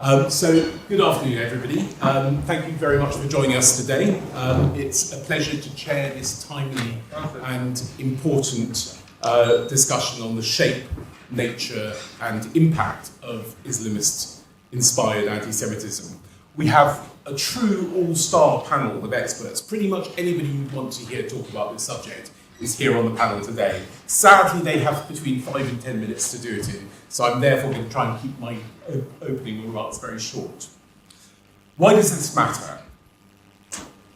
So, good afternoon, everybody. Thank you very much for joining us today. It's a pleasure to chair this timely and important discussion on the shape, nature, and impact of Islamist-inspired anti-Semitism. We have a true all-star panel of experts. Pretty much anybody you want to hear talk about this subject is here on the panel today. Sadly, they have between 5 and 10 minutes to do it in, so I'm therefore going to try and keep my opening remarks very short. Why does this matter?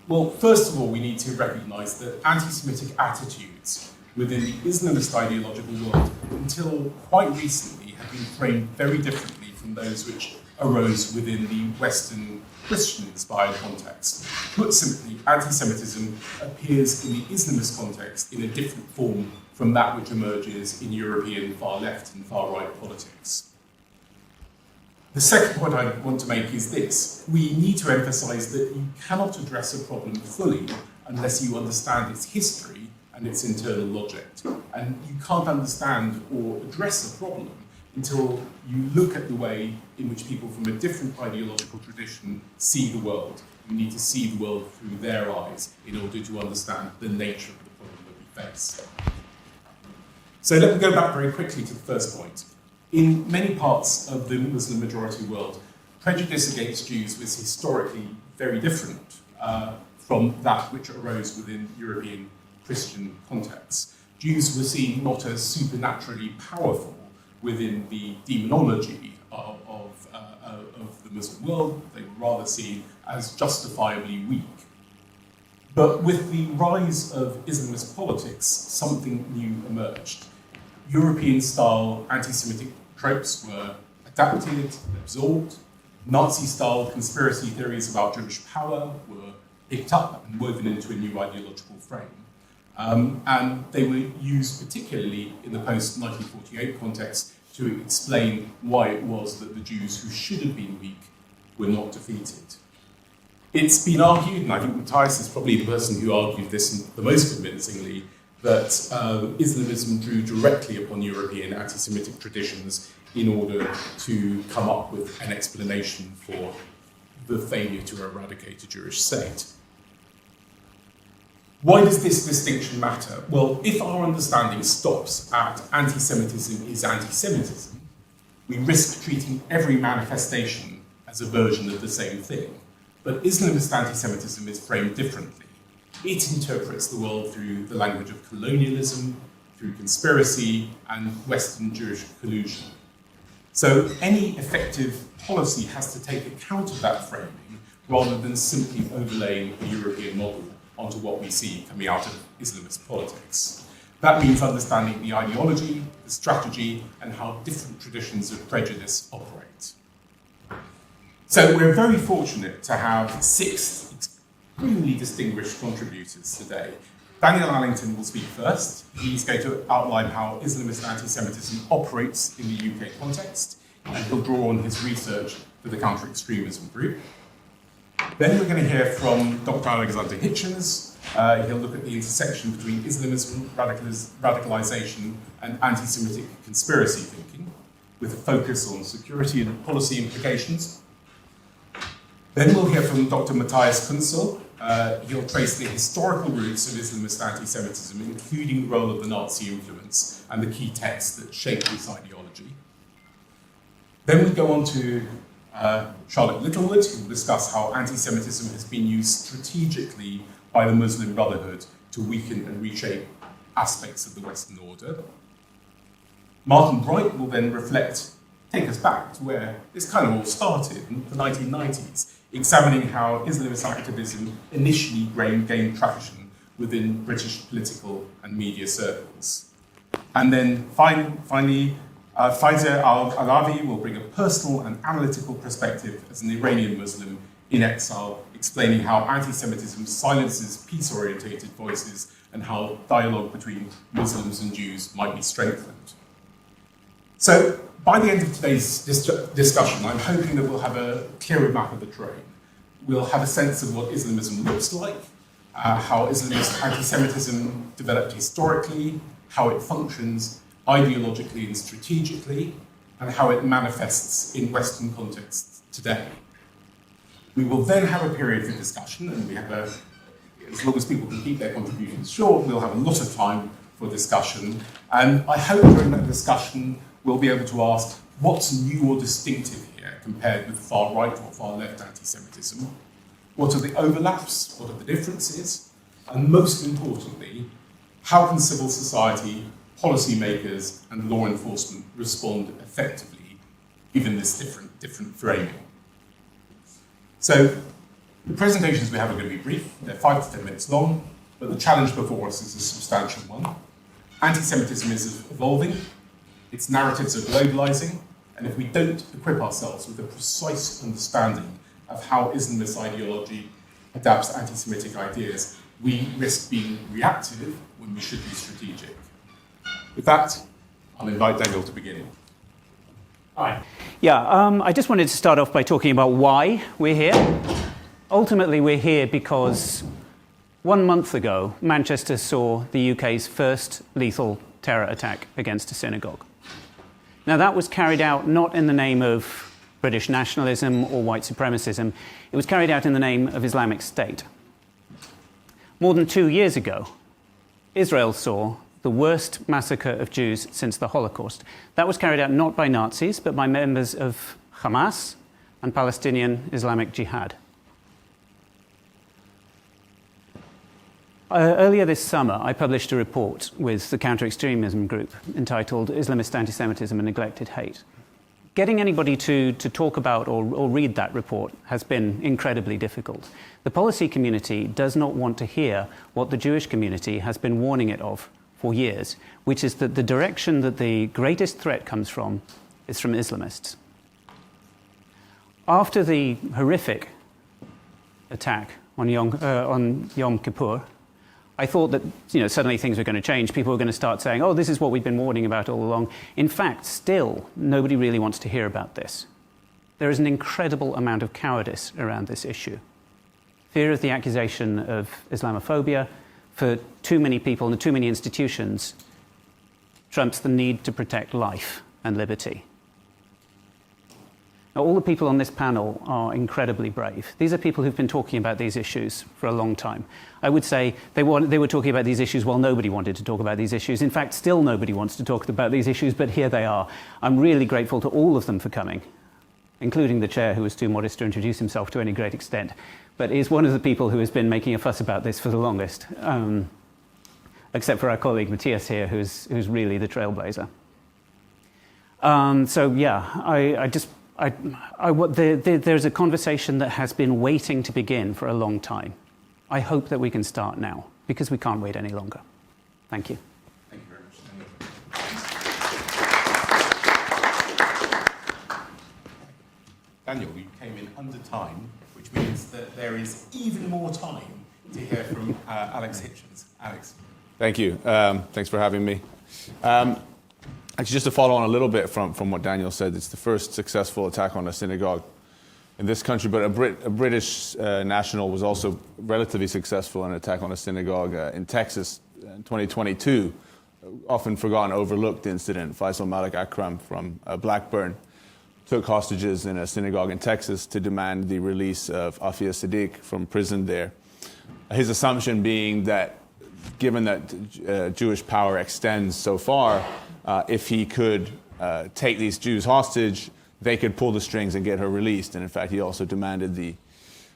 Well, first of all, we need to recognise that anti-Semitic attitudes within the Islamist ideological world, until quite recently, have been framed very differently from those which arose within the Western Christian-inspired context. Put simply, anti-Semitism appears in the Islamist context in a different form from that which emerges in European far-left and far-right politics. The second point I want to make is this. We need to emphasise that you cannot address a problem fully unless you understand its history and its internal logic. And you can't understand or address a problem until you look at the way in which people from a different ideological tradition see the world. You need to see the world through their eyes in order to understand the nature of the problem that we face. So let me go back very quickly to the first point. In many parts of the Muslim majority world, prejudice against Jews was historically very different from that which arose within European Christian contexts. Jews were seen not as supernaturally powerful within the demonology of the Muslim world. They were rather seen as justifiably weak. But with the rise of Islamist politics, something new emerged. European-style anti-Semitic tropes were adapted, absorbed. Nazi-style conspiracy theories about Jewish power were picked up and woven into a new ideological frame. And they were used particularly in the post-1948 context to explain why it was that the Jews who should have been weak were not defeated. It's been argued, and I think Matthias is probably the person who argued this the most convincingly, that Islamism drew directly upon European anti-Semitic traditions in order to come up with an explanation for the failure to eradicate a Jewish state. Why does this distinction matter? Well, if our understanding stops at anti-Semitism is anti-Semitism, we risk treating every manifestation as a version of the same thing. But Islamist anti-Semitism is framed differently. It interprets the world through the language of colonialism, through conspiracy, and Western Jewish collusion. So any effective policy has to take account of that framing rather than simply overlaying a European model onto what we see coming out of Islamist politics. That means understanding the ideology, the strategy, and how different traditions of prejudice operate. So we're very fortunate to have 6 extremely distinguished contributors today. Daniel Allington will speak first. He's going to outline how Islamist anti-Semitism operates in the UK context, and he'll draw on his research for the counter-extremism group. Then we're going to hear from Dr. Alexander Hitchens. He'll look at the intersection between Islamism, radicalization, and anti-Semitic conspiracy thinking, with a focus on security and policy implications. Then we'll hear from Dr. Matthias Kunzel. He'll trace the historical roots of Islamist anti-Semitism, including the role of the Nazi influence and the key texts that shaped this ideology. Then we go on to Charlotte Littlewood, who will discuss how anti-Semitism has been used strategically by the Muslim Brotherhood to weaken and reshape aspects of the Western order. Martin Bright will then take us back to where this kind of all started in the 1990s, examining how Islamist activism initially gained traction within British political and media circles. And then finally, Faiza Al-Alawi will bring a personal and analytical perspective as an Iranian Muslim in exile, explaining how anti-Semitism silences peace-orientated voices and how dialogue between Muslims and Jews might be strengthened. So, by the end of today's discussion, I'm hoping that we'll have a clearer map of the terrain. We'll have a sense of what Islamism looks like, how Islamist anti-Semitism developed historically, how it functions ideologically and strategically, and how it manifests in Western contexts today. We will then have a period for discussion, and as long as people can keep their contributions short, we'll have a lot of time for discussion. And I hope during that discussion we'll be able to ask what's new or distinctive here compared with far right or far left anti-Semitism. What are the overlaps? What are the differences? And most importantly, how can civil society, policymakers, and law enforcement respond effectively given this different framing? So the presentations we have are going to be brief. They're 5 to 10 minutes long, but the challenge before us is a substantial one. Anti-Semitism is evolving, its narratives are globalizing, and if we don't equip ourselves with a precise understanding of how Islamist ideology adapts to anti-Semitic ideas, we risk being reactive when we should be strategic. With that, I'll invite Daniel to begin. Hi. Yeah, I just wanted to start off by talking about why we're here. Ultimately, we're here because 1 month ago, Manchester saw the UK's first lethal terror attack against a synagogue. Now, that was carried out not in the name of British nationalism or white supremacism. It was carried out in the name of Islamic State. More than 2 years ago, Israel saw the worst massacre of Jews since the Holocaust. That was carried out not by Nazis, but by members of Hamas and Palestinian Islamic Jihad. Earlier this summer, I published a report with the counter-extremism group entitled Islamist Antisemitism and Neglected Hate. Getting anybody to talk about or read that report has been incredibly difficult. The policy community does not want to hear what the Jewish community has been warning it of for years, which is that the direction that the greatest threat comes from is from Islamists. After the horrific attack on Yom Kippur, I thought that suddenly things were going to change. People were going to start saying, oh, this is what we've been warning about all along. In fact, still, nobody really wants to hear about this. There is an incredible amount of cowardice around this issue. Fear of the accusation of Islamophobia for too many people and too many institutions trumps the need to protect life and liberty. Now, all the people on this panel are incredibly brave. These are people who've been talking about these issues for a long time. I would say they were talking about these issues while nobody wanted to talk about these issues. In fact, still nobody wants to talk about these issues, but here they are. I'm really grateful to all of them for coming, including the chair, who was too modest to introduce himself to any great extent, but is one of the people who has been making a fuss about this for the longest, except for our colleague Matthias here, who's really the trailblazer. There's a conversation that has been waiting to begin for a long time. I hope that we can start now, because we can't wait any longer. Thank you. Thank you very much, Daniel. Daniel, you came in under time, which means that there is even more time to hear from Alex Hitchens. Alex. Thank you. Thanks for having me. Actually, just to follow on a little bit from what Daniel said, it's the first successful attack on a synagogue in this country, but a British national was also relatively successful in an attack on a synagogue in Texas in 2022. Often forgotten, overlooked incident. Faisal Malik Akram from Blackburn took hostages in a synagogue in Texas to demand the release of Afia Siddiq from prison there. His assumption being that, given that Jewish power extends so far, if he could take these Jews hostage, they could pull the strings and get her released. And in fact, he also demanded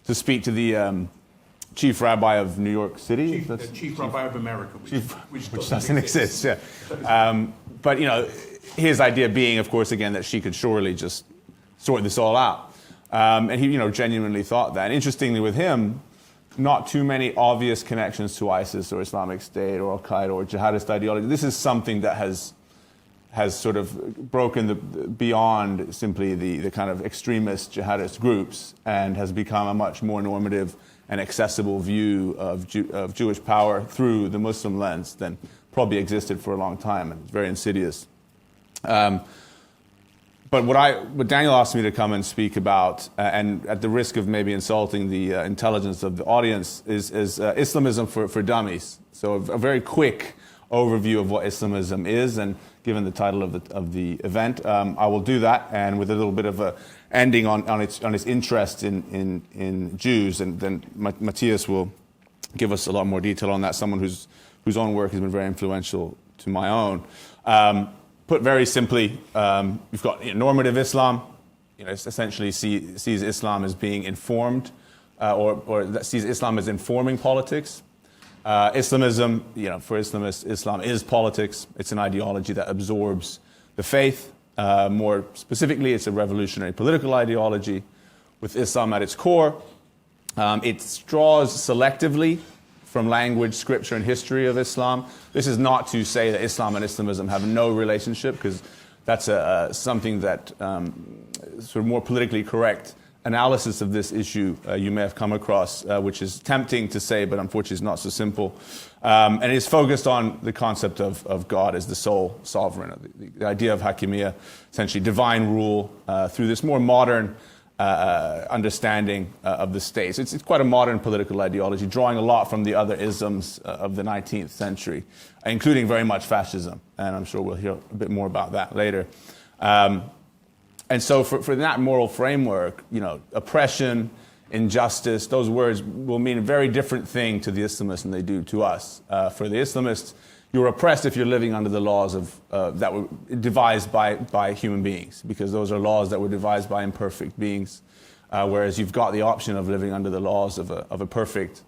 to speak to the chief rabbi of New York City. The chief rabbi of America, which doesn't exist. Yeah. But his idea being, of course, again, that she could surely just sort this all out. And he, genuinely thought that. And interestingly, with him, not too many obvious connections to ISIS or Islamic State or Al-Qaeda or jihadist ideology. This is something that has sort of broken beyond simply the kind of extremist jihadist groups and has become a much more normative and accessible view of Jewish power through the Muslim lens than probably existed for a long time, and it's very insidious. But what Daniel asked me to come and speak about, and at the risk of maybe insulting the intelligence of the audience, is Islamism for dummies. So a very quick overview of what Islamism is, and given the title of the event, I will do that, and with a little bit of ending on its interest in Jews, and then Matthias will give us a lot more detail on that. Someone whose own work has been very influential to my own. Put very simply, you've got normative Islam. It essentially sees Islam as being informed, or that sees Islam as informing politics. Islamism, for Islamists, Islam is politics. It's an ideology that absorbs the faith. More specifically, it's a revolutionary political ideology with Islam at its core. It draws selectively from language, scripture, and history of Islam. This is not to say that Islam and Islamism have no relationship, because that's something that sort of more politically correct analysis of this issue you may have come across, which is tempting to say, but unfortunately is not so simple. And it is focused on the concept of God as the sole sovereign, the idea of hakimiyya, essentially divine rule, through this more modern understanding of the state. So it's quite a modern political ideology, drawing a lot from the other isms of the 19th century, including very much fascism. And I'm sure we'll hear a bit more about that later. And so for that moral framework, oppression, injustice, those words will mean a very different thing to the Islamists than they do to us. For the Islamists, you're oppressed if you're living under the laws that were devised by human beings, because those are laws that were devised by imperfect beings, whereas you've got the option of living under the laws of a perfect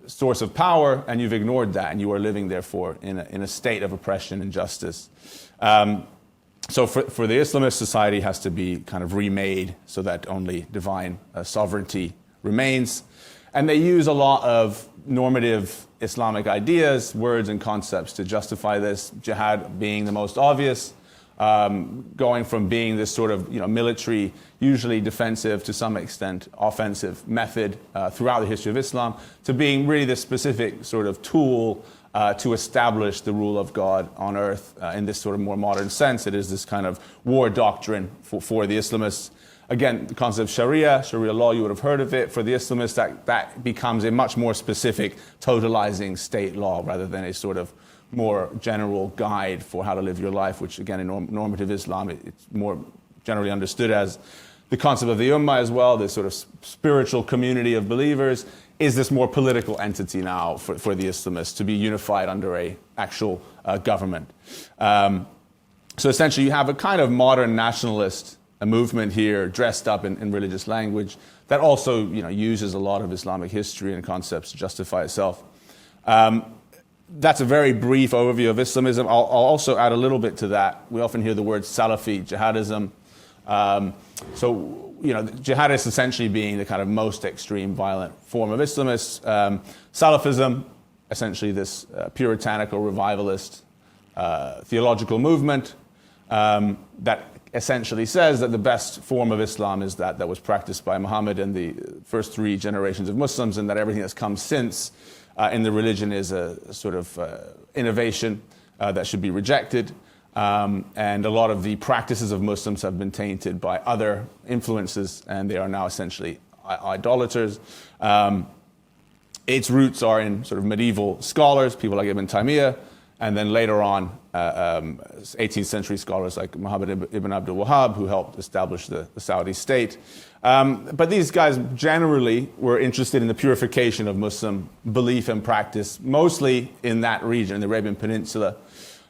source of power, and you've ignored that, and you are living, therefore, in a state of oppression and injustice. So for the Islamist, society has to be kind of remade so that only divine sovereignty remains. And they use a lot of normative Islamic ideas, words and concepts to justify this, jihad being the most obvious, going from being this sort of military, usually defensive to some extent offensive method throughout the history of Islam, to being really this specific sort of tool to establish the rule of God on earth in this sort of more modern sense. It is this kind of war doctrine for the Islamists. Again, the concept of Sharia law, you would have heard of it. For the Islamists, that becomes a much more specific, totalizing state law rather than a sort of more general guide for how to live your life, which again, in normative Islam, it's more generally understood as the concept of the Ummah as well, this sort of spiritual community of believers, is this more political entity now for the Islamists to be unified under a actual government. So essentially you have a kind of modern nationalist movement here dressed up in religious language that also uses a lot of Islamic history and concepts to justify itself. That's a very brief overview of Islamism. I'll also add a little bit to that. We often hear the word Salafi jihadism. Jihadists essentially being the kind of most extreme violent form of Islamists. Salafism, essentially this puritanical revivalist theological movement that essentially says that the best form of Islam is that was practiced by Muhammad and the first 3 generations of Muslims, and that everything that's come since in the religion is a sort of innovation that should be rejected. And a lot of the practices of Muslims have been tainted by other influences, and they are now essentially idolaters. Its roots are in sort of medieval scholars, people like Ibn Taymiyyah, and then later on, 18th century scholars like Muhammad ibn Abdul Wahhab, who helped establish the Saudi state. But these guys generally were interested in the purification of Muslim belief and practice, mostly in that region, the Arabian Peninsula,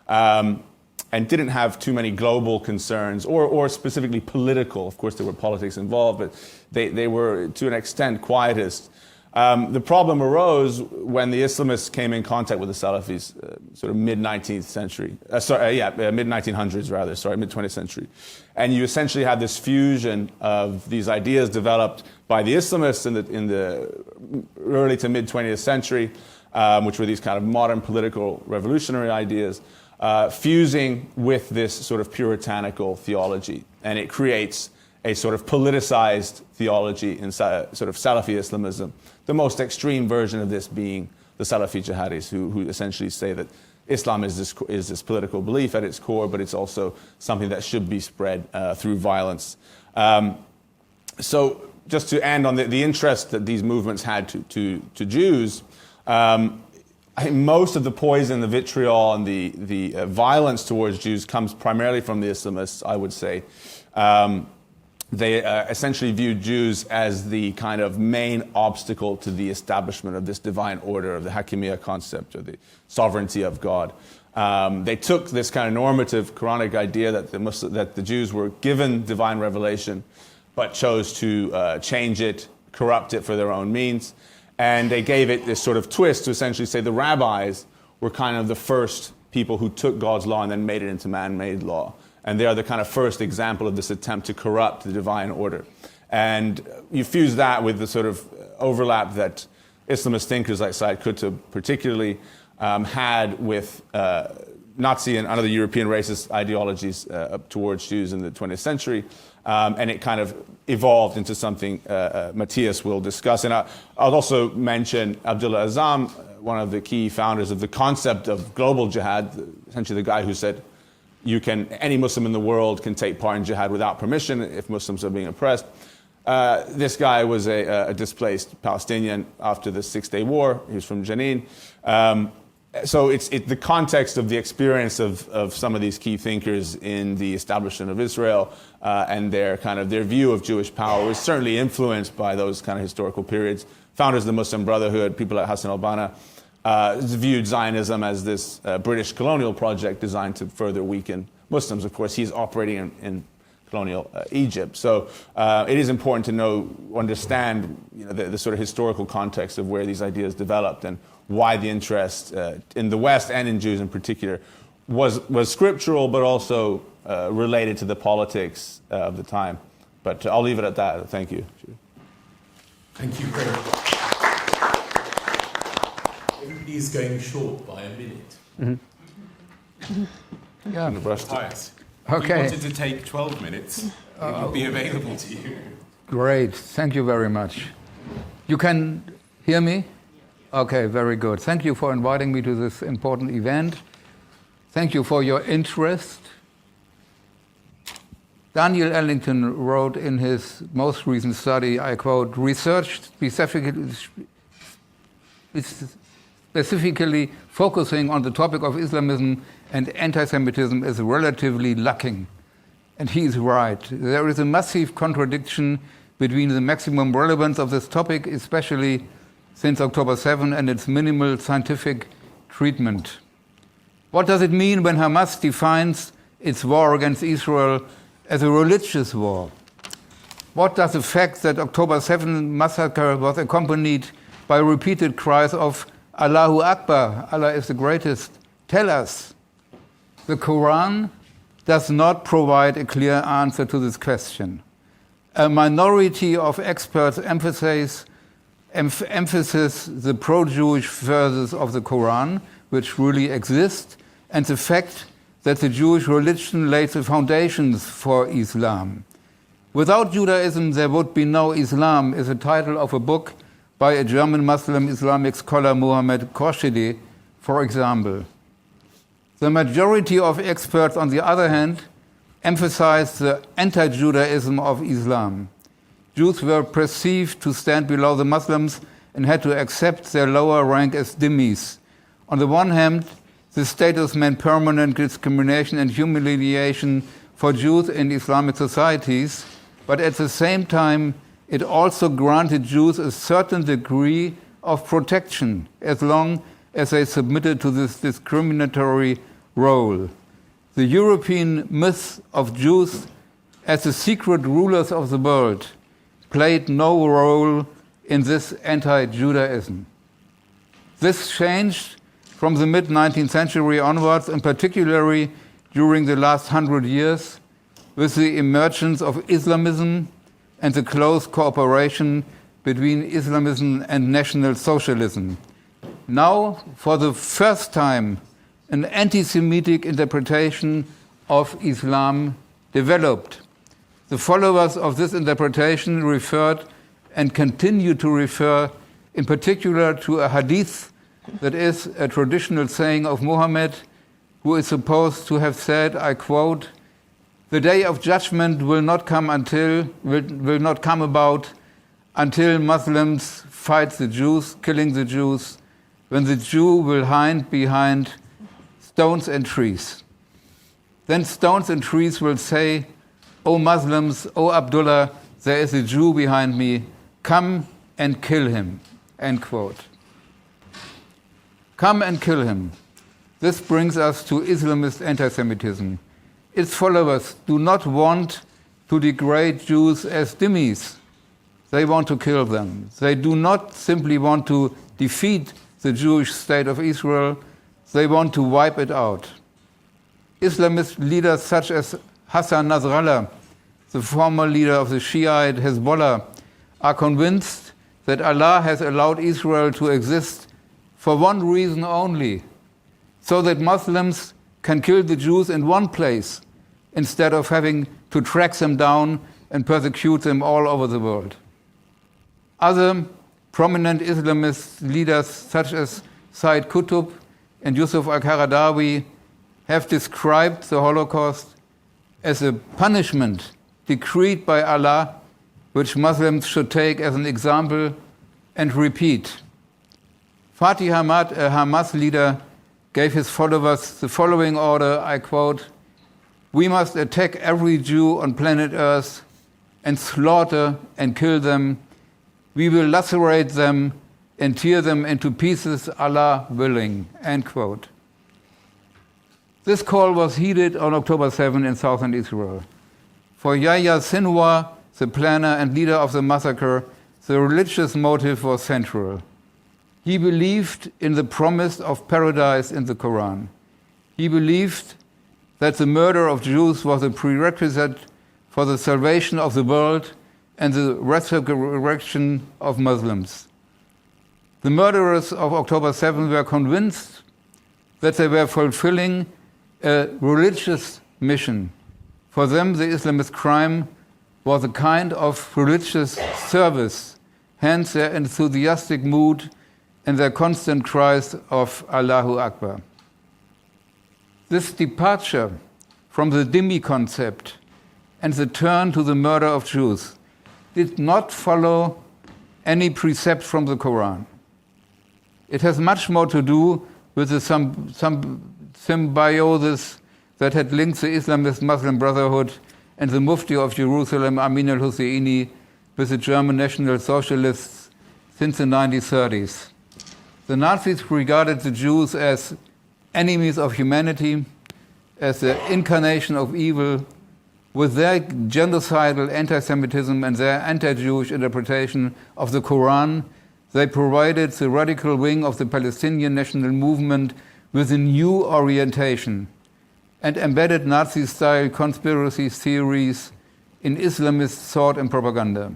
and didn't have too many global concerns or specifically political. Of course, there were politics involved, but they were, to an extent, quietist. The problem arose when the Islamists came in contact with the Salafis, sort of mid-19th century, mid-1900s rather, mid-20th century. And you essentially had this fusion of these ideas developed by the Islamists in the early to mid-20th century, which were these kind of modern political revolutionary ideas, fusing with this sort of puritanical theology. And it creates a sort of politicized theology in sort of Salafi Islamism, the most extreme version of this being the Salafi jihadis, who essentially say that Islam is this political belief at its core, but it's also something that should be spread through violence. So just to end on the interest that these movements had to Jews, I think most of the poison, the vitriol, and the violence towards Jews comes primarily from the Islamists, I would say. they essentially viewed Jews as the kind of main obstacle to the establishment of this divine order, of the Hakimiyya concept, or the sovereignty of God. They took this kind of normative Quranic idea that the Jews were given divine revelation, but chose to change it, corrupt it for their own means. And they gave it this sort of twist to essentially say the rabbis were kind of the first people who took God's law and then made it into man-made law. And they are the kind of first example of this attempt to corrupt the divine order. And you fuse that with the sort of overlap that Islamist thinkers like Said Qutb particularly had with Nazi and other European racist ideologies towards Jews in the 20th century. And it kind of evolved into something Matthias will discuss. And I'll also mention Abdullah Azzam, one of the key founders of the concept of global jihad, essentially the guy who said, any Muslim in the world can take part in jihad without permission if Muslims are being oppressed. This guy was a displaced Palestinian after the Six-Day War. He was from Jenin. So it's the context of the experience of some of these key thinkers in the establishment of Israel and their view of Jewish power was certainly influenced by those kind of historical periods. Founders of the Muslim Brotherhood, people like Hassan al-Banna, viewed Zionism as this British colonial project designed to further weaken Muslims. Of course, he's operating in colonial Egypt. So it is important to understand the sort of historical context of where these ideas developed and why the interest in the West and in Jews in particular was scriptural, but also related to the politics of the time. But I'll leave it at that. Thank you. Thank you very much. Everybody is going short by a minute. Mm-hmm. Yeah. Matthias, okay. We wanted to take 12 minutes. It will be available to you. Great. Thank you very much. You can hear me? Okay, very good. Thank you for inviting me to this important event. Thank you for your interest. Daniel Ellington wrote in his most recent study, I quote, research specifically focusing on the topic of Islamism and anti-Semitism is relatively lacking. And he is right. There is a massive contradiction between the maximum relevance of this topic, especially since October 7, and its minimal scientific treatment. What does it mean when Hamas defines its war against Israel as a religious war? What does the fact that October 7 massacre was accompanied by repeated cries of Allahu Akbar, Allah is the greatest, tell us? The Quran does not provide a clear answer to this question. A minority of experts emphasize the pro-Jewish verses of the Quran, which really exist, and the fact that the Jewish religion laid the foundations for Islam. Without Judaism, there would be no Islam is the title of a book by a German Muslim Islamic scholar, Mohammed Khorshidi, for example. The majority of experts, on the other hand, emphasize the anti-Judaism of Islam. Jews were perceived to stand below the Muslims and had to accept their lower rank as dhimmis. On the one hand, this status meant permanent discrimination and humiliation for Jews in Islamic societies, but at the same time, it also granted Jews a certain degree of protection as long as they submitted to this discriminatory role. The European myth of Jews as the secret rulers of the world played no role in this anti-Judaism. This changed from the mid-19th century onwards, and particularly during the last 100 years, with the emergence of Islamism and the close cooperation between Islamism and National Socialism. Now, for the first time, an anti-Semitic interpretation of Islam developed. The followers of this interpretation referred and continue to refer in particular to a hadith that is a traditional saying of Muhammad, who is supposed to have said, I quote, "The day of judgment will not come about until Muslims fight the Jews, killing the Jews, when the Jew will hide behind stones and trees. Then stones and trees will say, O Muslims, O Abdullah, there is a Jew behind me. Come and kill him. End quote. Come and kill him. This brings us to Islamist antisemitism. Its followers do not want to degrade Jews as dhimmis. They want to kill them. They do not simply want to defeat the Jewish state of Israel. They want to wipe it out. Islamist leaders such as Hassan Nasrallah, the former leader of the Shiite Hezbollah, are convinced that Allah has allowed Israel to exist for one reason only, so that Muslims can kill the Jews in one place instead of having to track them down and persecute them all over the world. Other prominent Islamist leaders such as Said Qutb and Yusuf al-Qaradawi have described the Holocaust as a punishment decreed by Allah, which Muslims should take as an example and repeat. Fatih Hamad, a Hamas leader, gave his followers the following order, I quote, "We must attack every Jew on planet Earth and slaughter and kill them. We will lacerate them and tear them into pieces, Allah willing." End quote. This call was heeded on October 7 in southern Israel. For Yahya Sinwar, the planner and leader of the massacre, the religious motive was central. He believed in the promise of paradise in the Quran. He believed that the murder of Jews was a prerequisite for the salvation of the world and the resurrection of Muslims. The murderers of October 7 were convinced that they were fulfilling a religious mission. For them, the Islamist crime was a kind of religious service, hence their enthusiastic mood and their constant cries of Allahu Akbar. This departure from the dhimmi concept and the turn to the murder of Jews did not follow any precept from the Quran. It has much more to do with the symbiosis that had linked the Islamist Muslim Brotherhood and the Mufti of Jerusalem, Amin al-Husseini, with the German National Socialists since the 1930s. The Nazis regarded the Jews as enemies of humanity, as the incarnation of evil. With their genocidal anti-Semitism and their anti-Jewish interpretation of the Quran, they provided the radical wing of the Palestinian national movement with a new orientation and embedded Nazi-style conspiracy theories in Islamist thought and propaganda.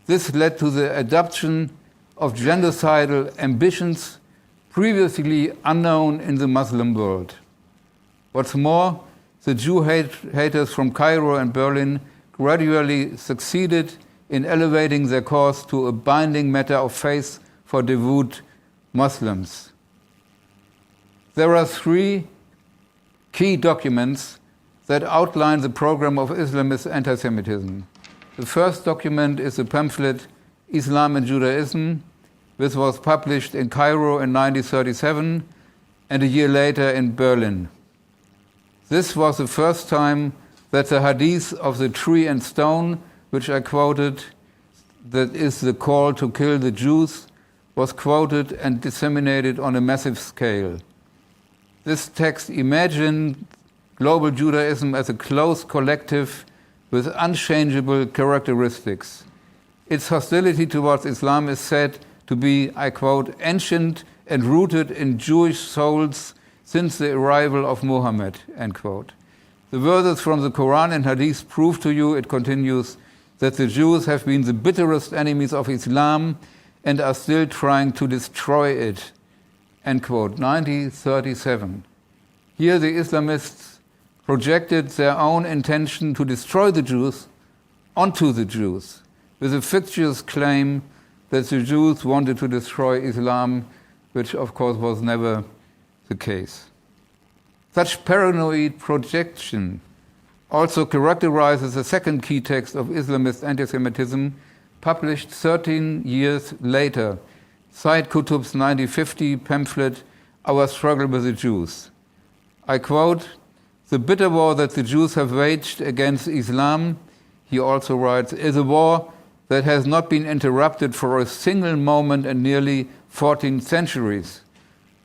This led to the adoption of genocidal ambitions previously unknown in the Muslim world. What's more, the Jew haters from Cairo and Berlin gradually succeeded in elevating their cause to a binding matter of faith for devout Muslims. There are three key documents that outline the program of Islamist antisemitism. The first document is the pamphlet Islam and Judaism, which was published in Cairo in 1937 and a year later in Berlin. This was the first time that the hadith of the tree and stone, which I quoted, that is the call to kill the Jews, was quoted and disseminated on a massive scale. This text imagined global Judaism as a close collective with unchangeable characteristics. Its hostility towards Islam is said to be, I quote, ancient and rooted in Jewish souls since the arrival of Muhammad, end quote. The verses from the Quran and Hadith prove to you, it continues, that the Jews have been the bitterest enemies of Islam and are still trying to destroy it, end quote, 1937. Here the Islamists projected their own intention to destroy the Jews onto the Jews, with a fictitious claim that the Jews wanted to destroy Islam, which of course was never the case. Such paranoid projection also characterizes the second key text of Islamist antisemitism, published 13 years later, Said Qutb's 1950 pamphlet, Our Struggle with the Jews. I quote, The bitter war that the Jews have waged against Islam, he also writes, is a war that has not been interrupted for a single moment in nearly 14 centuries.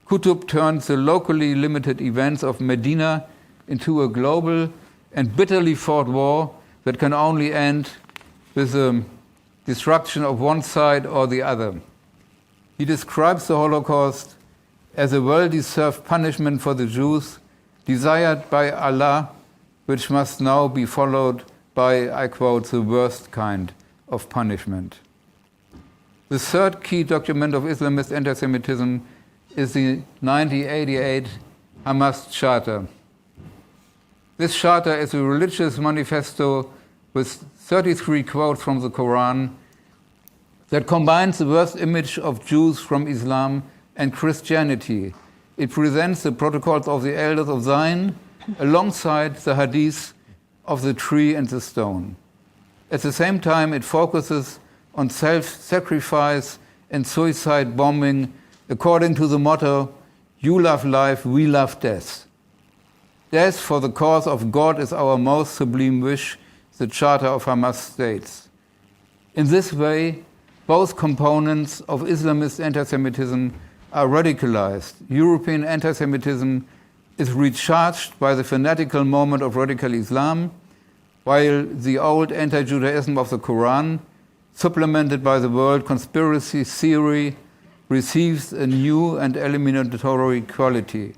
Qutb turns the locally limited events of Medina into a global and bitterly fought war that can only end with the destruction of one side or the other. He describes the Holocaust as a well-deserved punishment for the Jews, desired by Allah, which must now be followed by, I quote, the worst kind of punishment. The third key document of Islamist antisemitism is the 1988 Hamas Charter. This charter is a religious manifesto with 33 quotes from the Quran that combines the worst image of Jews from Islam and Christianity. It presents the protocols of the elders of Zion alongside the hadith of the tree and the stone. At the same time, it focuses on self-sacrifice and suicide bombing according to the motto, "You love life, we love death." Death for the cause of God is our most sublime wish, the Charter of Hamas states. In this way, both components of Islamist antisemitism are radicalized. European antisemitism is recharged by the fanatical moment of radical Islam, while the old anti-Judaism of the Quran, supplemented by the world conspiracy theory, receives a new and eliminatory quality.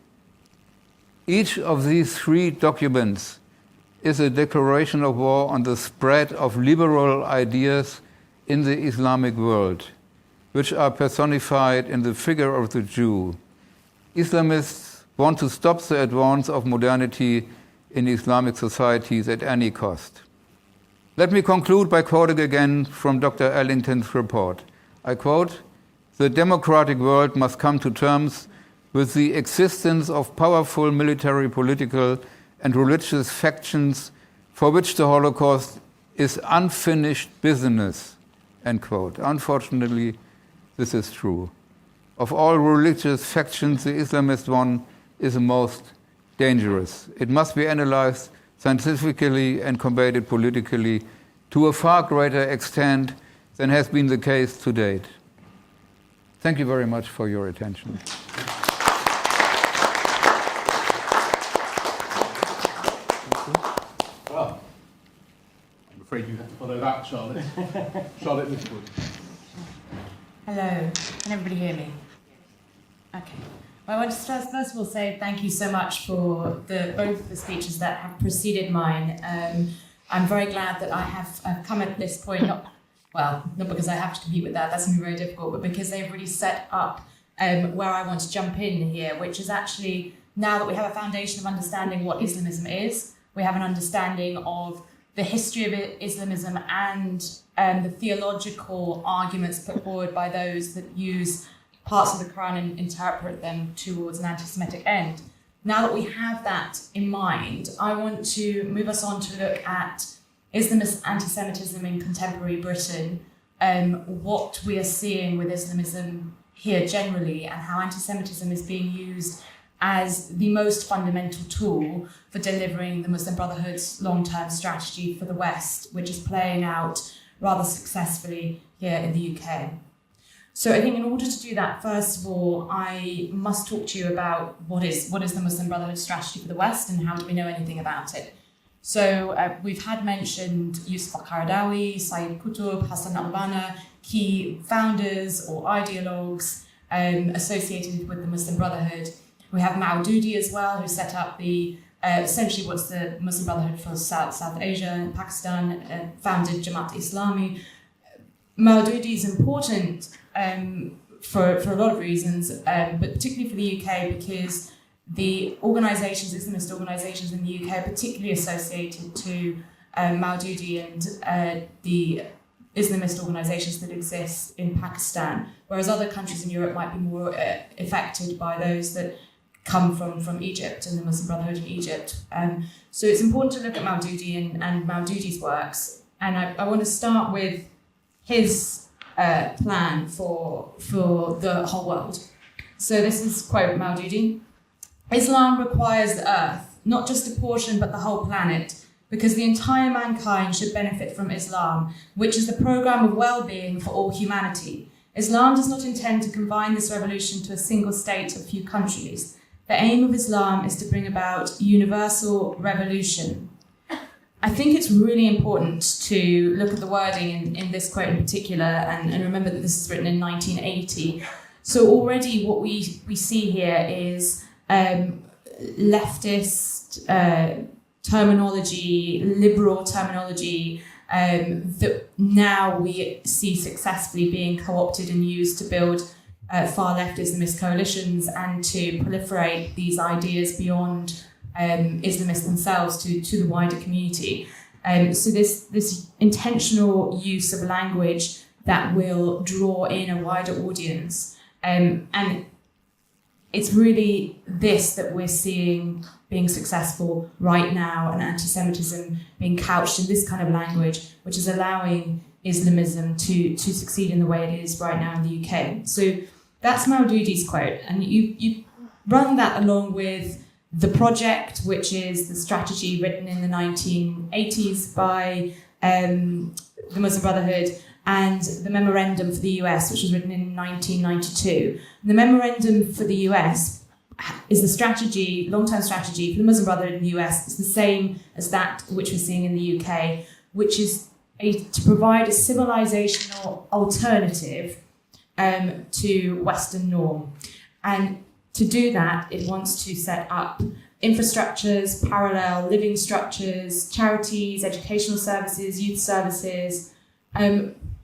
Each of these three documents is a declaration of war on the spread of liberal ideas in the Islamic world, which are personified in the figure of the Jew. Islamists want to stop the advance of modernity in Islamic societies at any cost. Let me conclude by quoting again from Dr. Ellington's report. I quote, "The democratic world must come to terms with the existence of powerful military, political, and religious factions for which the Holocaust is unfinished business," end quote. Unfortunately, this is true. Of all religious factions, the Islamist one is the most dangerous. It must be analyzed scientifically and combated politically to a far greater extent than has been the case to date. Thank you very much for your attention. Well, I'm afraid you have to follow that, Charlotte. Charlotte Littlewood. Hello, can everybody hear me? Okay. Well, I want to first of all say thank you so much for both of the speeches that have preceded mine. I'm very glad that I've come at this point, not because I have to compete with that, that's going to be very difficult, but because they've really set up where I want to jump in here, which is actually, now that we have a foundation of understanding what Islamism is, we have an understanding of the history of Islamism and the theological arguments put forward by those that use parts of the Quran and interpret them towards an anti-Semitic end. Now that we have that in mind, I want to move us on to look at Islamist antisemitism in contemporary Britain, what we are seeing with Islamism here generally, and how anti-Semitism is being used as the most fundamental tool for delivering the Muslim Brotherhood's long-term strategy for the West, which is playing out rather successfully here in the UK. So I think in order to do that, first of all, I must talk to you about what is the Muslim Brotherhood strategy for the West and how do we know anything about it. So we've had mentioned Yusuf al-Qaradawi, Sayyid Qutb, Hassan al-Banna, key founders or ideologues associated with the Muslim Brotherhood. We have Maududi as well, who set up the essentially what's the Muslim Brotherhood for South Asia and Pakistan, founded Jamaat Islami. Maududi is important for a lot of reasons, but particularly for the UK because the organisations, Islamist organisations in the UK, are particularly associated to Maududi and the Islamist organisations that exist in Pakistan, whereas other countries in Europe might be more affected by those that come from Egypt and the Muslim Brotherhood in Egypt. So it's important to look at Maududi and Maududi's works. And I want to start with his plan for the whole world. So this is quote Maududi: "Islam requires the earth, not just a portion, but the whole planet, because the entire mankind should benefit from Islam, which is the program of well-being for all humanity. Islam does not intend to confine this revolution to a single state or few countries. The aim of Islam is to bring about universal revolution. I think it's really important to look at the wording in this quote in particular, and remember that this is written in 1980. So already what we see here is leftist terminology, liberal terminology, that now we see successfully being co-opted and used to build far-left Islamist coalitions and to proliferate these ideas beyond Islamists themselves to the wider community. So this intentional use of language that will draw in a wider audience. And it's really this that we're seeing being successful right now, and anti-Semitism being couched in this kind of language, which is allowing Islamism to succeed in the way it is right now in the UK. So that's Maudud's quote, and you run that along with The Project, which is the strategy written in the 1980s by the Muslim Brotherhood, and the Memorandum for the US, which was written in 1992. The Memorandum for the US is the strategy, long-term strategy for the Muslim Brotherhood in the US. It's the same as that which we're seeing in the UK, which is to provide a civilizational alternative to Western norm. And to do that, it wants to set up infrastructures, parallel living structures, charities, educational services, youth services.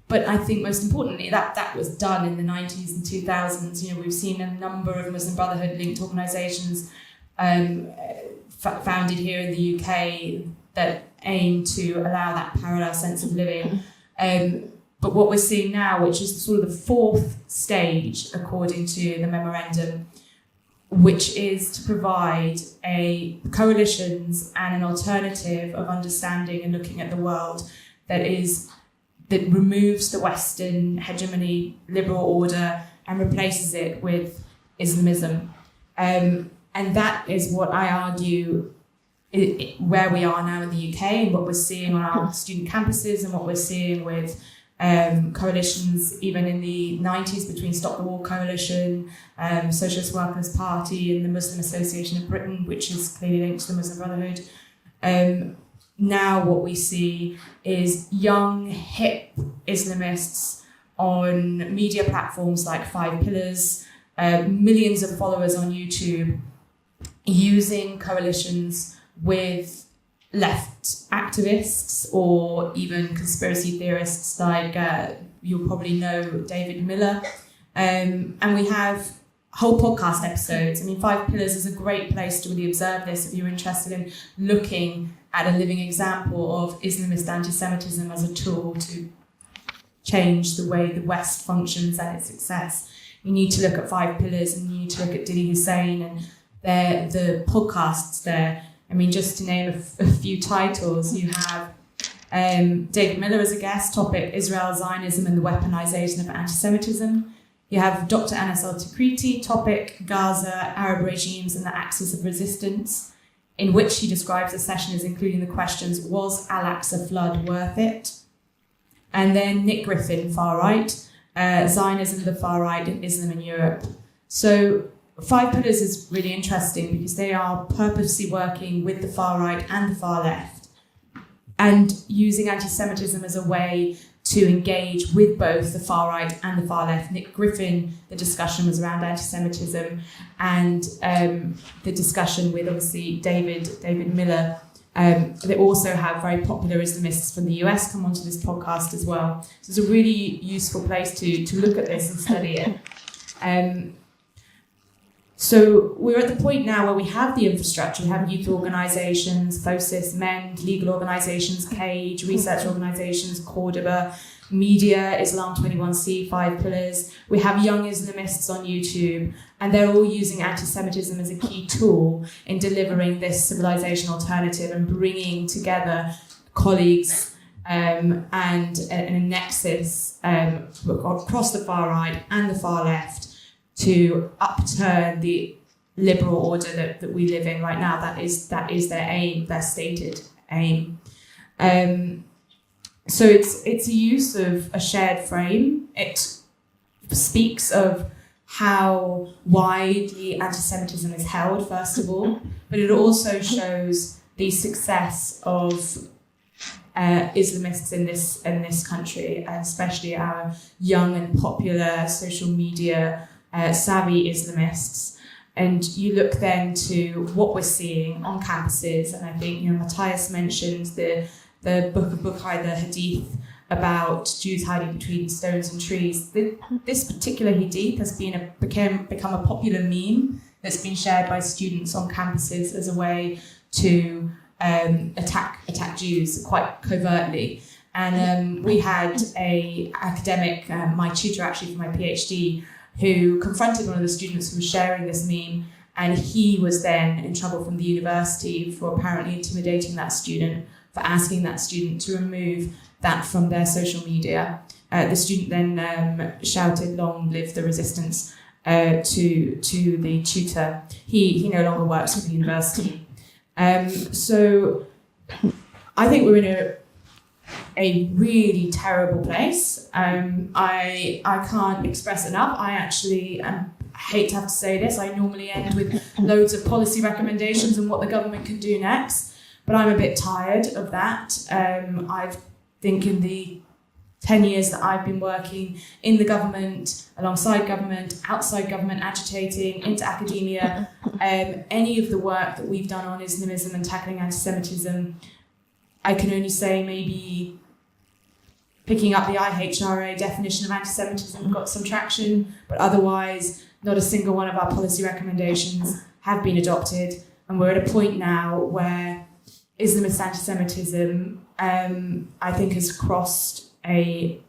But I think most importantly, that was done in the 90s and 2000s. You know, we've seen a number of Muslim Brotherhood-linked organisations founded here in the UK that aim to allow that parallel sense of living. But what we're seeing now, which is sort of the fourth stage, according to the memorandum, which is to provide coalitions and an alternative of understanding and looking at the world that removes the Western hegemony, liberal order, and replaces it with Islamism. And that is what I argue where we are now in the UK, and what we're seeing on our student campuses, and what we're seeing with coalitions even in the 90s between Stop the War Coalition, Socialist Workers' Party, and the Muslim Association of Britain, which is clearly linked to the Muslim Brotherhood. Now what we see is young, hip Islamists on media platforms like 5 Pillars, millions of followers on YouTube, using coalitions with left activists or even conspiracy theorists like, you'll probably know, David Miller. And we have whole podcast episodes. I mean, 5 Pillars is a great place to really observe this if you're interested in looking at a living example of Islamist antisemitism as a tool to change the way the West functions and its success. You need to look at 5 Pillars, and you need to look at Didi Hussein and the podcasts there. I mean, just to name a few titles, you have David Miller as a guest, topic Israel, Zionism and the weaponization of anti-Semitism. You have Dr. Anas al-Tikriti, topic Gaza, Arab regimes and the axis of resistance, in which he describes the session as including the questions, was Al-Aqsa flood worth it? And then Nick Griffin, far right, Zionism, the far right, and Islam in Europe. So 5 Pillars is really interesting because they are purposely working with the far right and the far left and using anti-Semitism as a way to engage with both the far right and the far left. Nick Griffin, the discussion was around anti-Semitism, and the discussion with obviously David Miller. They also have very popular Islamists from the US come onto this podcast as well. So it's a really useful place to look at this and study it. So we're at the point now where we have the infrastructure. We have youth organisations, FOSIS, MEND, legal organisations, CAGE, research organisations, Cordoba, media, Islam 21C, 5 Pillars. We have young Islamists on YouTube, and they're all using anti-Semitism as a key tool in delivering this civilization alternative and bringing together colleagues and a nexus across the far right and the far left to upturn the liberal order that we live in right now. That is their aim, their stated aim. So it's a use of a shared frame. It speaks of how widely anti-Semitism is held, first of all, but it also shows the success of Islamists in this country, and especially our young and popular social media savvy Islamists. And you look then to what we're seeing on campuses, and I think Matthias mentioned the book of Bukhari, the Hadith about Jews hiding between stones and trees. This particular Hadith has become a popular meme that's been shared by students on campuses as a way to attack Jews quite covertly. And we had a academic, my tutor actually for my PhD, who confronted one of the students who was sharing this meme, and he was then in trouble from the university for apparently intimidating that student, for asking that student to remove that from their social media. The student then shouted, "Long live the resistance," to the tutor. He no longer works for the university. So I think we're in a really terrible place. I can't express enough. I actually I hate to have to say this. I normally end with loads of policy recommendations and what the government can do next, but I'm a bit tired of that. I think in the 10 years that I've been working in the government, alongside government, outside government, agitating, into academia, any of the work that we've done on Islamism and tackling anti-Semitism, I can only say maybe picking up the IHRA definition of anti-Semitism got some traction, but otherwise not a single one of our policy recommendations have been adopted. And we're at a point now where Islamist antisemitism, I think, has crossed a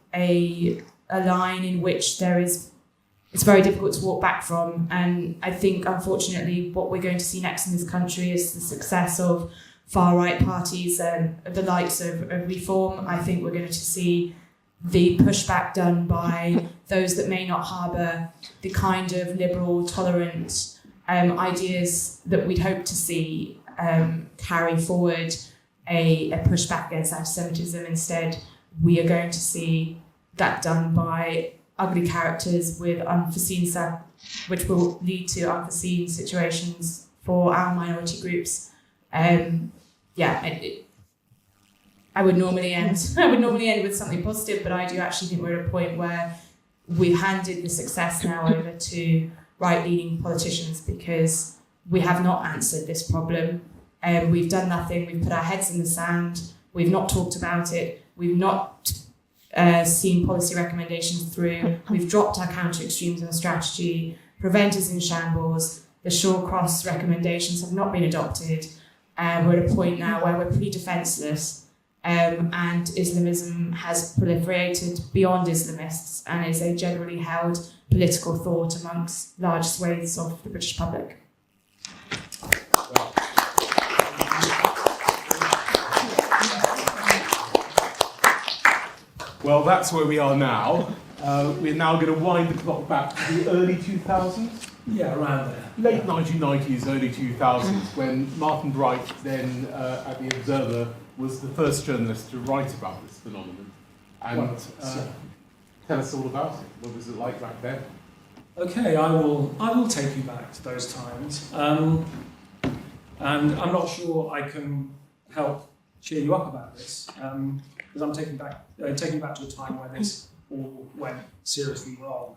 line in which it's very difficult to walk back from. And I think, unfortunately, what we're going to see next in this country is the success of far-right parties, the likes of Reform. I think we're going to see the pushback done by those that may not harbour the kind of liberal, tolerant ideas that we'd hope to see carry forward a pushback against anti-Semitism. Instead, we are going to see that done by ugly characters with which will lead to unforeseen situations for our minority groups. I would normally end with something positive, but I do actually think we're at a point where we've handed the success now over to right-leaning politicians, because we have not answered this problem. We've done nothing. We've put our heads in the sand. We've not talked about it. We've not seen policy recommendations through. We've dropped our counter-extremism strategy. Prevent is in shambles. The Shawcross recommendations have not been adopted. We're at a point now where we're pretty defenceless, and Islamism has proliferated beyond Islamists and is a generally held political thought amongst large swathes of the British public. Well, that's where we are now. We're now going to wind the clock back to the early 2000s. Yeah, around there. Late 1990s, early 2000s, when Martin Bright, then at The Observer, was the first journalist to write about this phenomenon. And tell us all about it. What was it like back then? Okay, I will take you back to those times. And I'm not sure I can help cheer you up about this, because I'm taking back to a time where this all went seriously wrong.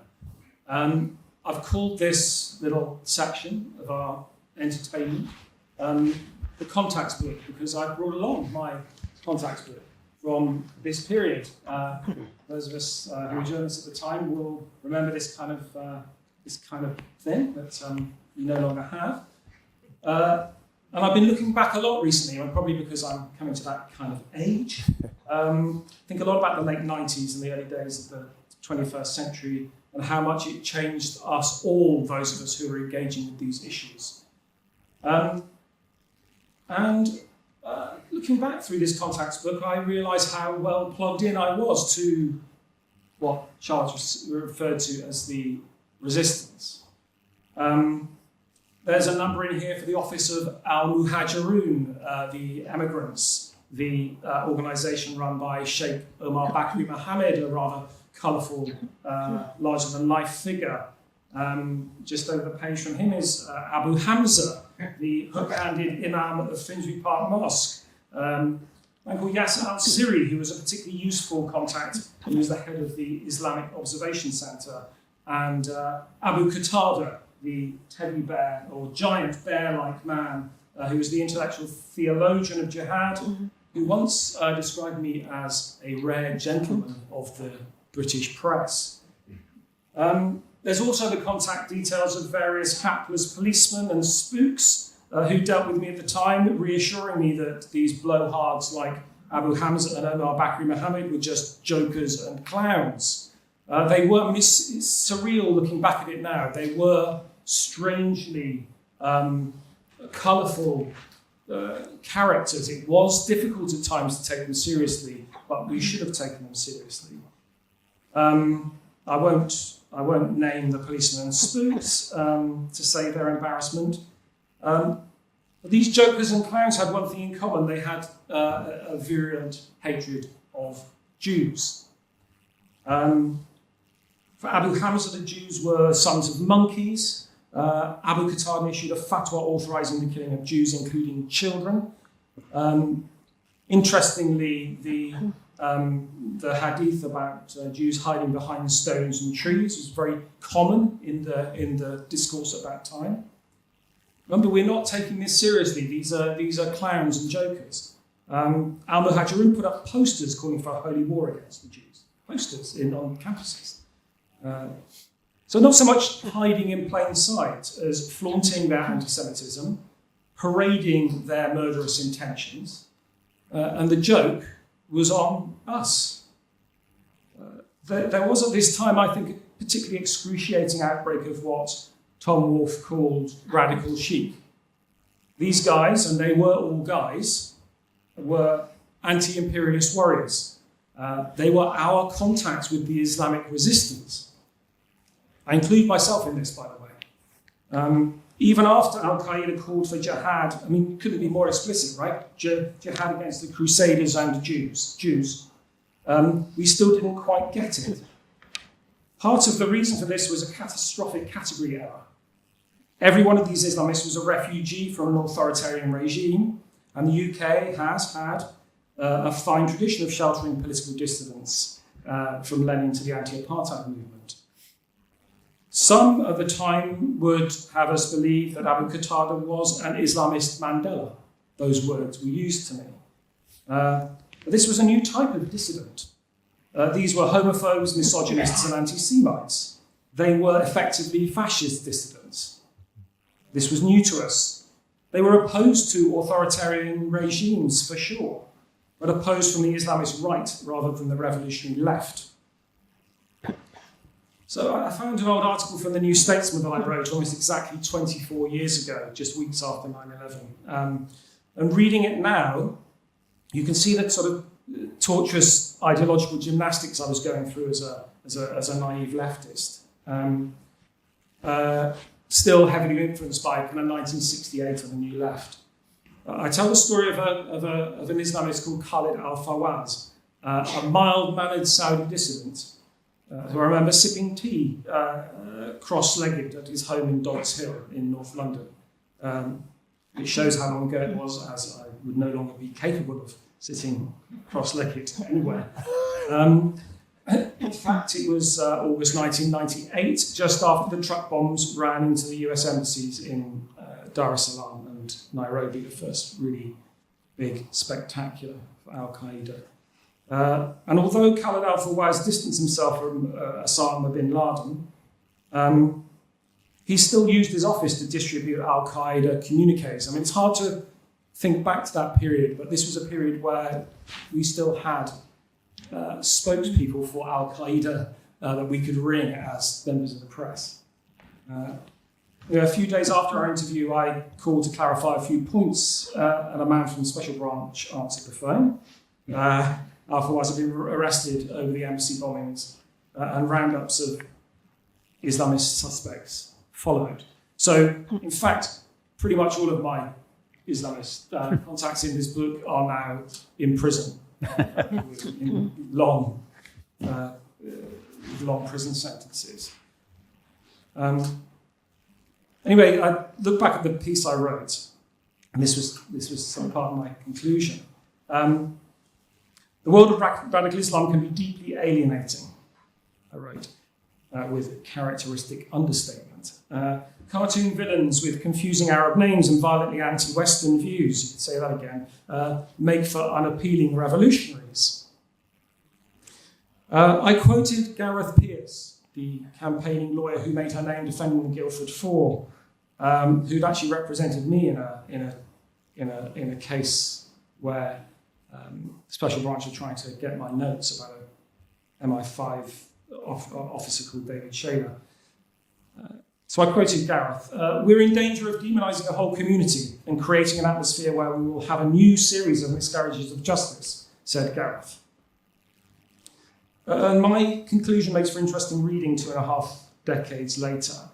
I've called this little section of our entertainment the contacts book, because I brought along my contacts book from this period. Those of us who were journalists at the time will remember this kind of thing that we no longer have. And I've been looking back a lot recently, and probably because I'm coming to that kind of age. Think a lot about the late 90s and the early days of the 21st century, and how much it changed us all, those of us who were engaging with these issues. Looking back through this contacts book, I realised how well plugged in I was to what Charles referred to as the resistance. Now, There's a number in here for the Office of Al-Muhajirun, the emigrants, the organisation run by Sheikh Omar Bakri Mohammed, a rather colourful, larger-than-life figure. Just over the page from him is Abu Hamza, the hook-handed imam of Finsbury Park Mosque. A man called Yasser al-Siri, who was a particularly useful contact. He was the head of the Islamic Observation Centre. And Abu Qatada, the teddy bear or giant bear-like man, who was the intellectual theologian of jihad, who once described me as a rare gentleman of the British press. There's also the contact details of various hapless policemen and spooks who dealt with me at the time, reassuring me that these blowhards like Abu Hamza and Omar Bakri Mohammed were just jokers and clowns. They were surreal looking back at it now. They were strangely colourful characters. It was difficult at times to take them seriously, but we should have taken them seriously. I won't name the policemen and spooks to save their embarrassment. But these jokers and clowns had one thing in common. They had a virulent hatred of Jews. For Abu Hamza, the Jews were sons of monkeys. Abu Qatada issued a fatwa authorising the killing of Jews, including children. Interestingly, the hadith about Jews hiding behind stones and trees was very common in the discourse at that time. Remember, we're not taking this seriously. These are clowns and jokers. Al-Muhajirun put up posters calling for a holy war against the Jews. Posters on campuses. So not so much hiding in plain sight as flaunting their anti-Semitism, parading their murderous intentions, and the joke was on us. There was at this time, I think, a particularly excruciating outbreak of what Tom Wolfe called radical chic. These guys, and they were all guys, were anti-imperialist warriors. They were our contacts with the Islamic resistance. I include myself in this, by the way. Even after Al-Qaeda called for jihad, I mean, couldn't be more explicit, right? Jihad against the Crusaders and the Jews. We still didn't quite get it. Part of the reason for this was a catastrophic category error. Every one of these Islamists was a refugee from an authoritarian regime, and the UK has had a fine tradition of sheltering political dissidents from Lenin to the anti-apartheid movement. Some at the time would have us believe that Abu Qatada was an Islamist Mandela. Those words were used to me. But this was a new type of dissident. These were homophobes, misogynists, and anti-Semites. They were effectively fascist dissidents. This was new to us. They were opposed to authoritarian regimes, for sure, but opposed from the Islamist right rather than the revolutionary left. So I found an old article from the New Statesman that I wrote almost exactly 24 years ago, just weeks after 9/11. And reading it now, you can see that sort of tortuous ideological gymnastics I was going through as a naive leftist. Still heavily influenced by kind of 1968 and the New Left. I tell the story of an Islamist called Khalid al-Fawaz, a mild-mannered Saudi dissident who I remember sipping tea cross-legged at his home in Dogs Hill in North London. It shows how long ago it was, as I would no longer be capable of sitting cross-legged anywhere. In fact, it was August 1998, just after the truck bombs ran into the US embassies in Dar es Salaam and Nairobi, the first really big spectacular for Al-Qaeda. And although Khalid al-Fawaz distanced himself from Osama bin Laden, he still used his office to distribute Al-Qaeda communiques. I mean, it's hard to think back to that period, but this was a period where we still had spokespeople for Al-Qaeda that we could ring as members of the press. A few days after our interview, I called to clarify a few points, and a man from the Special Branch answered the phone. Al-Fawaz had been arrested over the embassy bombings, and roundups of Islamist suspects followed. So, in fact, pretty much all of my Islamist contacts in this book are now in prison, in long prison sentences. Anyway, I look back at the piece I wrote, and this was some part of my conclusion. The world of radical Islam can be deeply alienating, I wrote, with characteristic understatement. Cartoon villains with confusing Arab names and violently anti-Western views, you could say that again, make for unappealing revolutionaries. I quoted Gareth Pearce, the campaigning lawyer who made her name defending the Guildford Four, who'd actually represented me in a case where Special Branch were trying to get my notes about an MI5 officer called David Shaler. So I quoted Gareth, "We're in danger of demonising a whole community and creating an atmosphere where we will have a new series of miscarriages of justice," said Gareth. And my conclusion makes for interesting reading 2.5 decades later.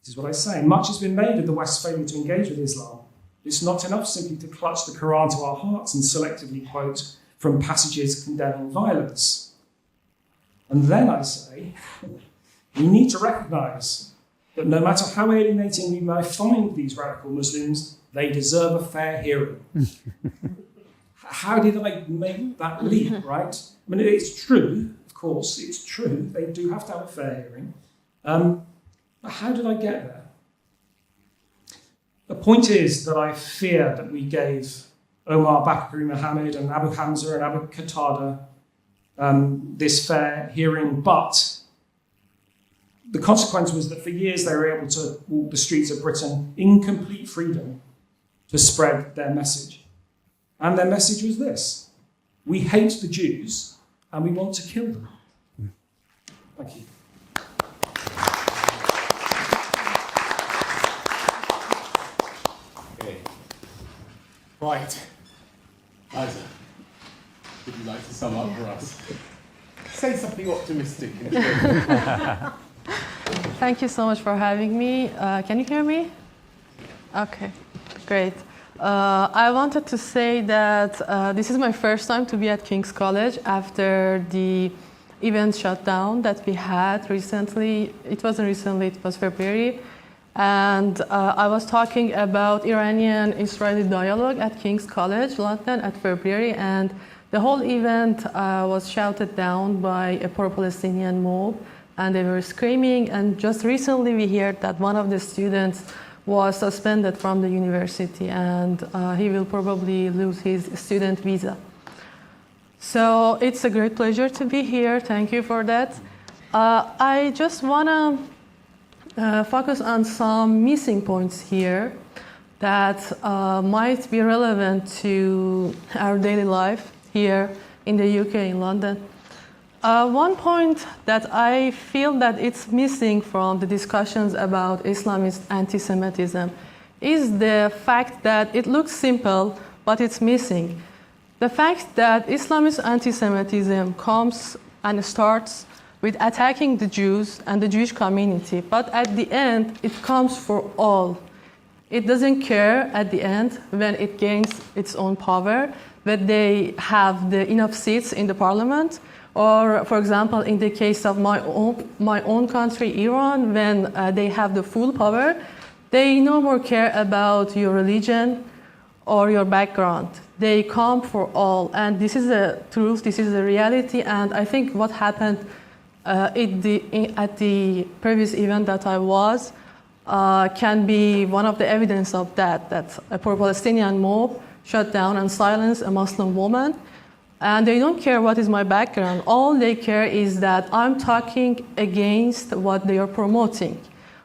This is what I say. Much has been made of the West's failure to engage with Islam. It's not enough simply to clutch the Quran to our hearts and selectively quote from passages condemning violence. And then I say, we need to recognise that no matter how alienating we may find these radical Muslims, they deserve a fair hearing. How did I make that leap, right? I mean, it's true, of course, it's true. They do have to have a fair hearing. But how did I get there? The point is that I fear that we gave Omar Bakri Mohammed and Abu Hamza and Abu Qatada this fair hearing, but the consequence was that for years they were able to walk the streets of Britain in complete freedom to spread their message. And their message was this: we hate the Jews and we want to kill them. Thank you. Okay. Right. Liza, would you like to sum up for us? Say something optimistic. Thank you so much for having me. Can you hear me? Okay, great. I wanted to say that this is my first time to be at King's College after the event shutdown that we had recently. It wasn't recently, it was February. And I was talking about Iranian-Israeli dialogue at King's College, London, at February. And the whole event was shouted down by a pro-Palestinian mob. And they were screaming. And just recently we heard that one of the students was suspended from the university, and he will probably lose his student visa. So it's a great pleasure to be here. Thank you for that. I just want to focus on some missing points here that might be relevant to our daily life here in the UK, in London. One point that I feel that it's missing from the discussions about Islamist antisemitism is the fact that it looks simple, but it's missing. The fact that Islamist antisemitism comes and starts with attacking the Jews and the Jewish community, but at the end, it comes for all. It doesn't care at the end when it gains its own power, when they have enough seats in the parliament. Or, for example, in the case of my own country, Iran, when they have the full power, they no more care about your religion or your background. They come for all. And this is the truth, this is the reality. And I think what happened at the previous event that I was can be one of the evidence of that a pro-Palestinian mob shut down and silenced a Muslim woman. And they don't care what is my background. All they care is that I'm talking against what they are promoting.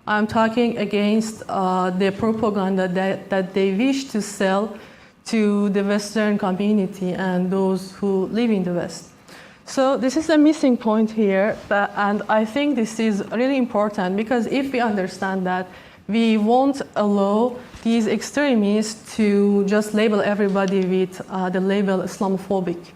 I'm talking against the propaganda that they wish to sell to the Western community and those who live in the West. So this is a missing point here, and I think this is really important because if we understand that, we won't allow these extremists to just label everybody with the label Islamophobic.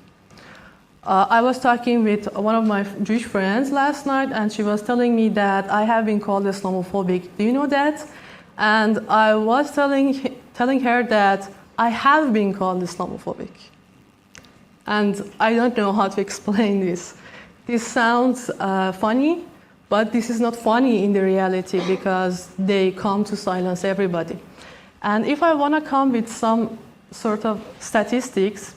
I was talking with one of my Jewish friends last night, and she was telling me that I have been called Islamophobic. Do you know that? And I was telling her that I have been called Islamophobic. And I don't know how to explain this. This sounds funny, but this is not funny in the reality because they come to silence everybody. And if I want to come with some sort of statistics,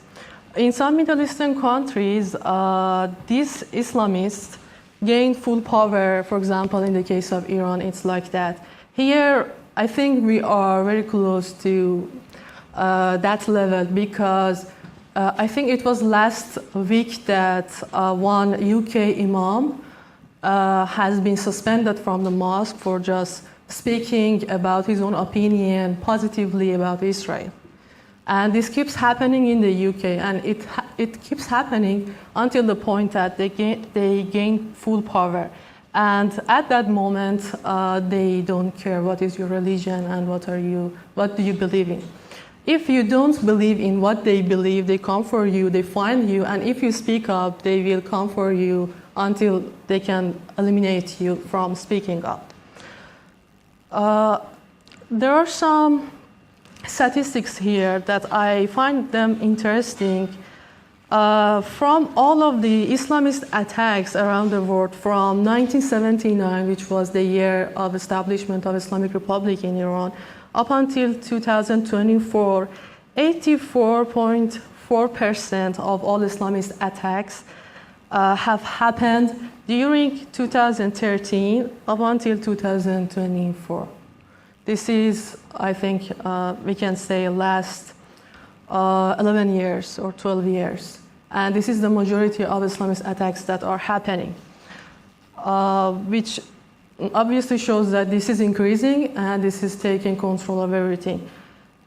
in some Middle Eastern countries, these Islamists gain full power. For example, in the case of Iran, it's like that. Here, I think we are very close to that level because I think it was last week that one UK imam has been suspended from the mosque for just speaking about his own opinion positively about Israel. And this keeps happening in the UK, and it keeps happening until the point that they gain full power. And at that moment, they don't care what is your religion and what do you believe in. If you don't believe in what they believe, they come for you, they find you, and if you speak up, they will come for you until they can eliminate you from speaking up. There are some statistics here that I find them interesting. From all of the Islamist attacks around the world from 1979, which was the year of establishment of Islamic Republic in Iran, up until 2024, 84.4% of all Islamist attacks have happened during 2013 up until 2024. This is, I think, we can say last 11 years or 12 years. And this is the majority of Islamist attacks that are happening, which obviously shows that this is increasing and this is taking control of everything.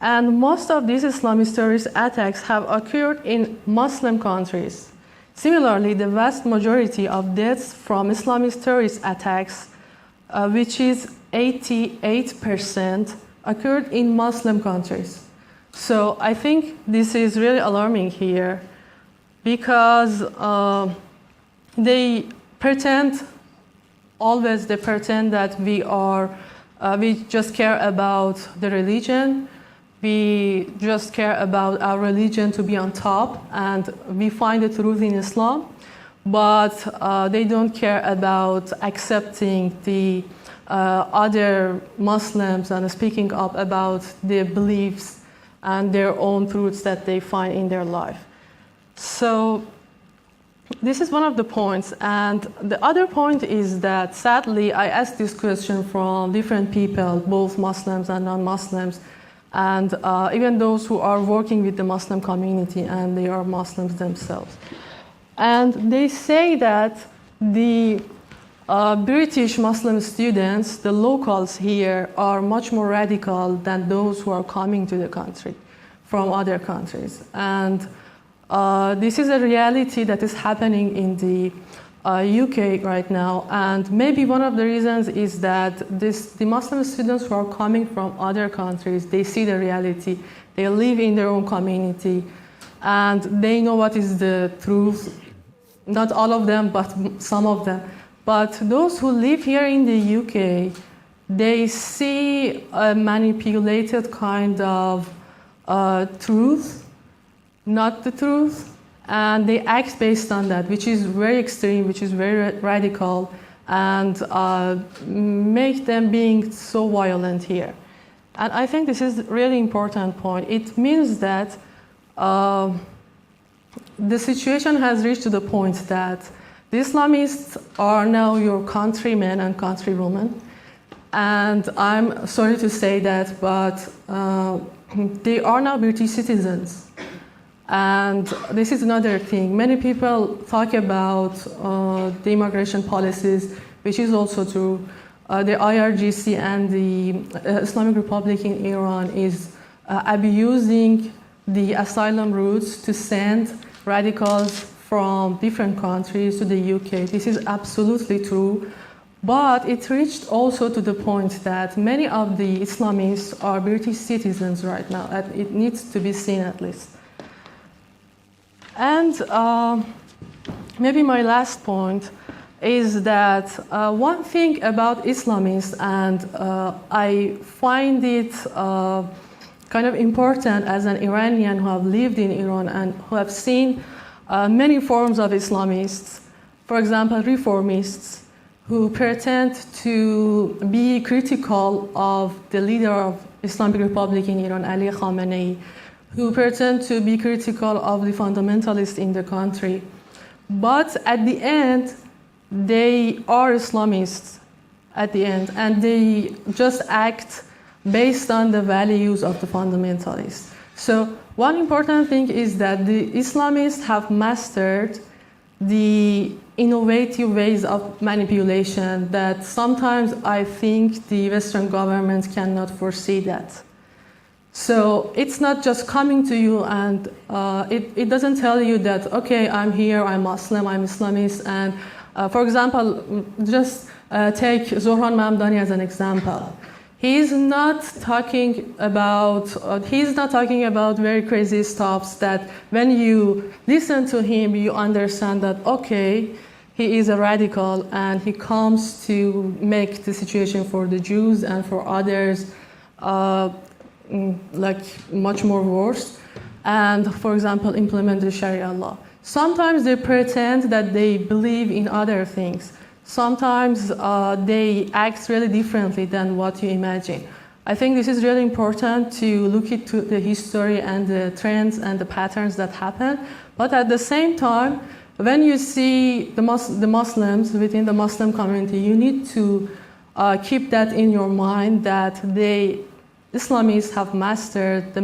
And most of these Islamist terrorist attacks have occurred in Muslim countries. Similarly, the vast majority of deaths from Islamist terrorist attacks, which is 88%, occurred in Muslim countries. So I think this is really alarming here because they pretend that we just care about the religion. We just care about our religion to be on top, and we find the truth in Islam. But they don't care about accepting the other Muslims and speaking up about their beliefs and their own truths that they find in their life. So this is one of the points. And the other point is that, sadly, I asked this question from different people, both Muslims and non-Muslims, and even those who are working with the Muslim community, and they are Muslims themselves. And they say that the British Muslim students, the locals here, are much more radical than those who are coming to the country from other countries. And this is a reality that is happening in the UK right now. And maybe one of the reasons is that the Muslim students who are coming from other countries, they see the reality, they live in their own community, and they know what is the truth. Not all of them, but some of them. But those who live here in the UK, they see a manipulated kind of truth, not the truth, and they act based on that, which is very extreme, which is very radical, and make them being so violent here. And I think this is a really important point. It means that the situation has reached to the point that the Islamists are now your countrymen and countrywomen. And I'm sorry to say that, but they are now British citizens. And this is another thing. Many people talk about the immigration policies, which is also true. The IRGC and the Islamic Republic in Iran is abusing the asylum routes to send radicals from different countries to the UK. This is absolutely true. But it reached also to the point that many of the Islamists are British citizens right now. It needs to be seen at least. And maybe my last point, is that one thing about Islamists, and I find it kind of important as an Iranian who have lived in Iran and who have seen many forms of Islamists, for example, reformists, who pretend to be critical of the leader of Islamic Republic in Iran, Ali Khamenei, who pretend to be critical of the fundamentalists in the country. But at the end, they are Islamists at the end, and they just act based on the values of the fundamentalists. So one important thing is that the Islamists have mastered the innovative ways of manipulation that sometimes I think the Western governments cannot foresee that. So it's not just coming to you and it doesn't tell you that, okay, I'm here, I'm Muslim, I'm Islamist, and for example, just take Zohran Mamdani as an example. He's not talking about very crazy stuff that when you listen to him, you understand that, okay, he is a radical and he comes to make the situation for the Jews and for others like much more worse, and for example, implement the Sharia law. Sometimes they pretend that they believe in other things. Sometimes they act really differently than what you imagine. I think this is really important to look into the history and the trends and the patterns that happen. But at the same time, when you see the Muslims within the Muslim community, you need to keep that in your mind that Islamists have mastered the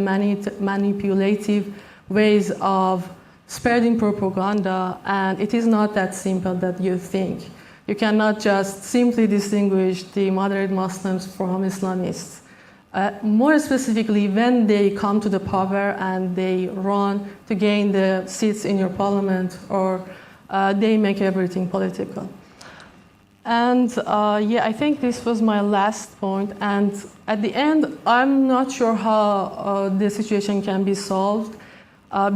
manipulative ways of spreading propaganda, and it is not that simple that you think. You cannot just simply distinguish the moderate Muslims from Islamists. More specifically, when they come to the power and they run to gain the seats in your parliament, or they make everything political. And I think this was my last point. And at the end, I'm not sure how the situation can be solved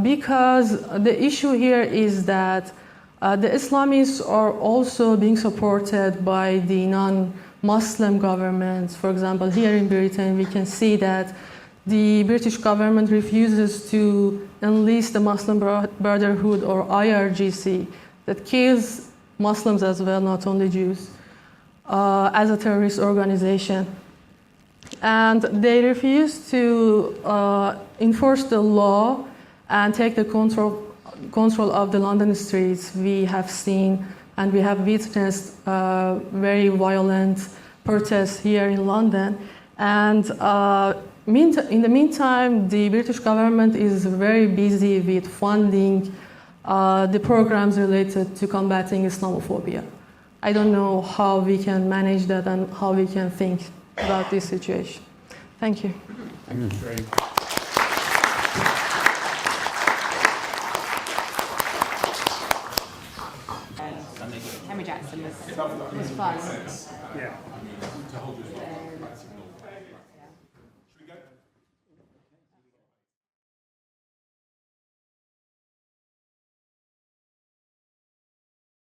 because the issue here is that the Islamists are also being supported by the non-Muslim governments. For example, here in Britain, we can see that the British government refuses to enlist the Muslim Brotherhood or IRGC that kills Muslims as well, not only Jews, as a terrorist organization. And they refuse to enforce the law and take the control of the London streets. We have seen and we have witnessed very violent protests here in London. And in the meantime, the British government is very busy with funding the programs related to combating Islamophobia. I don't know how we can manage that and how we can think about this situation. Thank you. Thank you very much. Henry Jackson was fun. Yeah.